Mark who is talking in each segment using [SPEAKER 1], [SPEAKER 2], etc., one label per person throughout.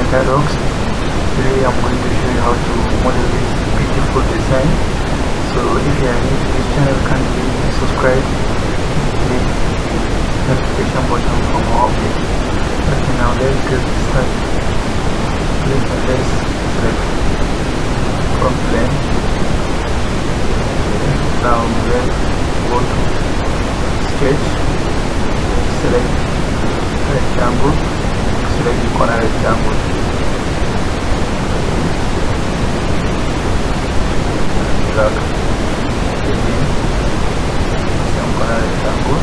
[SPEAKER 1] SolidWorks. Today I'm going to show you how to model this beautiful design. So if you are new to this channel, kindly subscribe, click the notification button for more updates. Okay, now let's get started. Click on this, select from plane. Now let's go to sketch, select rectangle, select the corner rectangle. Drag again, some corner rectangle.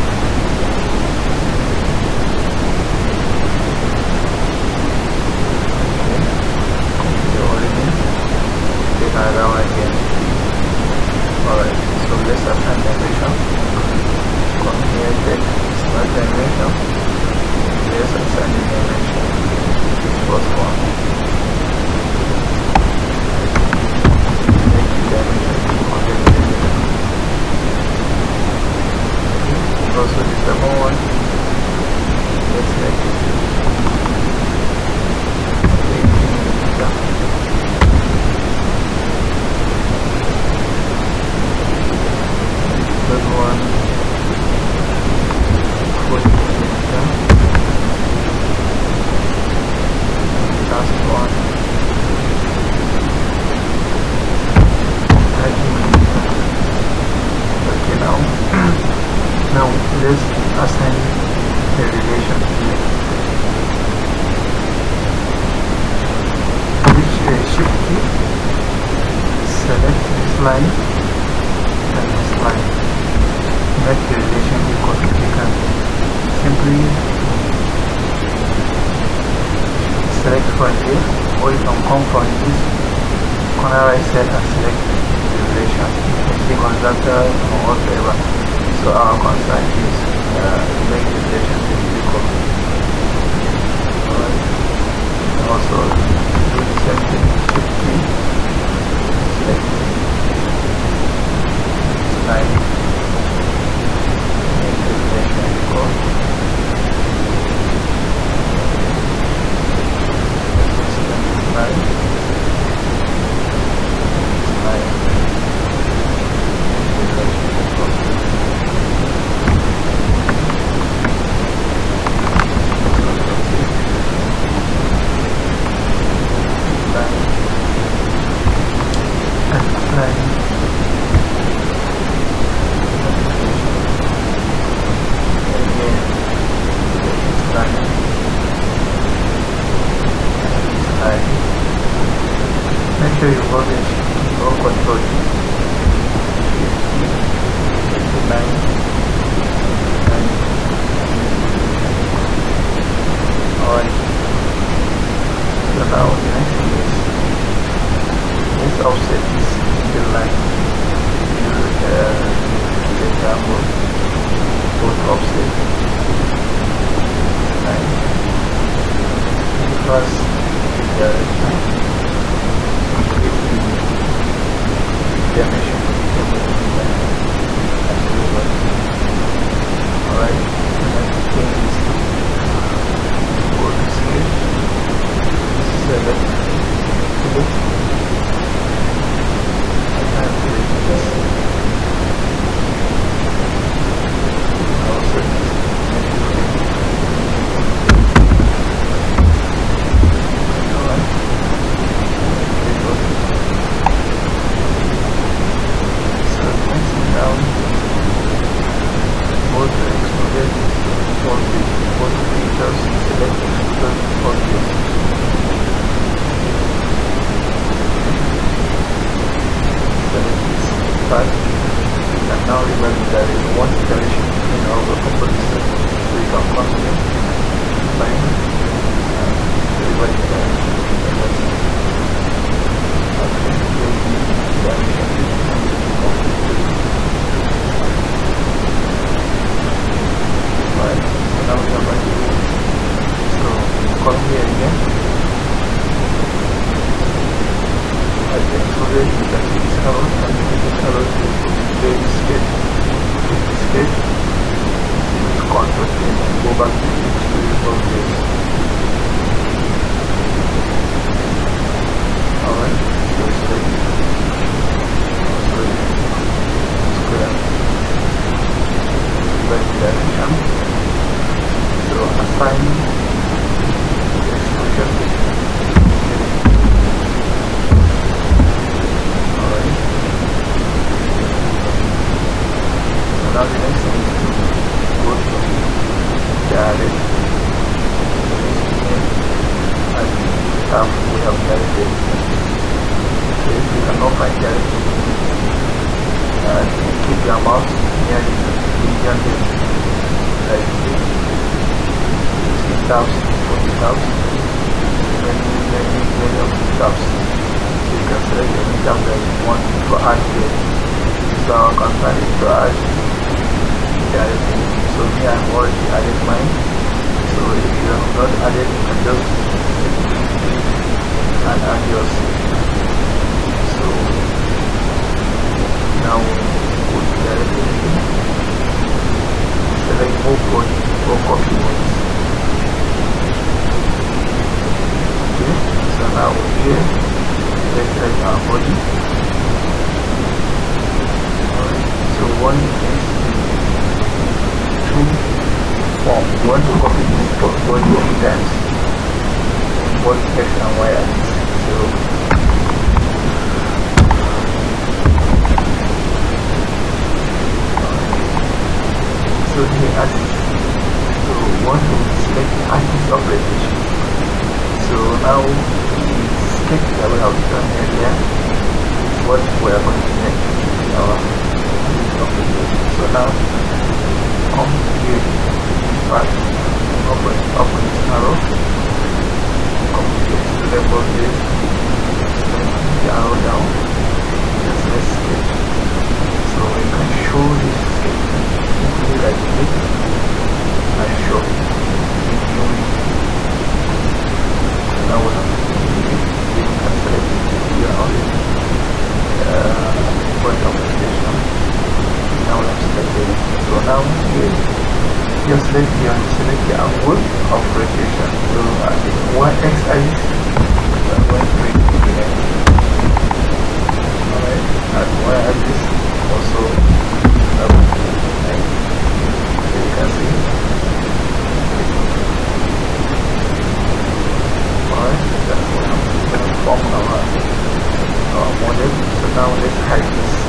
[SPEAKER 1] Copy the origin, take another one again. Alright, so let's assign dimension. Come here, take start dimension. Let's assign the dimension. This first one. Make the dimension 100 mm. Also the second one. Let's make it 80 mm. Third one 40 mm. Last one 30 mm. Okay, now let's assign the relation here. Which shift key, select this line and this line. Make the relation equal. You can simply select from here, or you can come from this corner right side and select the relation. You can horizontal or whatever. So our concern is make the relation equal. Alright. Also do the same thing. Shift key, select this line. Make sure you hold it no control. Alright. So now the next thing is let's offset this middle line. The example, both offset line because the direction. Dimension. Alright, the next thing is go to sketch, select, click, and click this. Also, alright. Down, both extruded, both features, select extruded for this. Select this part, and now remember there is one iteration in our composition, so you can come here, find, and deliver the direction. Now we are ready. So come here again. At the extrude, you can see this arrow and you can arrow to tabs, many of the tabs. So you can select any tab that you want to add here. So our concern is to add directly. So me, I've already added mine. So if you have not added, you can just click and add yours. So now go to directly, select more body or copy points. Okay, so now here let's select our body. Alright, so one is to form. You want to copy this body 3 times, both X and Y axis. So the axis, so we want to select the axis of rotation. So now the sketch that we have done earlier is what we are going to make in our axis of rotation. So now come here, back, up with this arrow, come here to the level here, the arrow down, just let's sketch. So we can show this sketch like this and show it. So now we have to you can select it here on the point of rotation. Now we have selected it. So now here just select the angle of rotation. So at the y-x axis we are going to bring it here. Alright, at y-axis also you can see. Alright, that's what I'm going to form our model. So now let's hide this.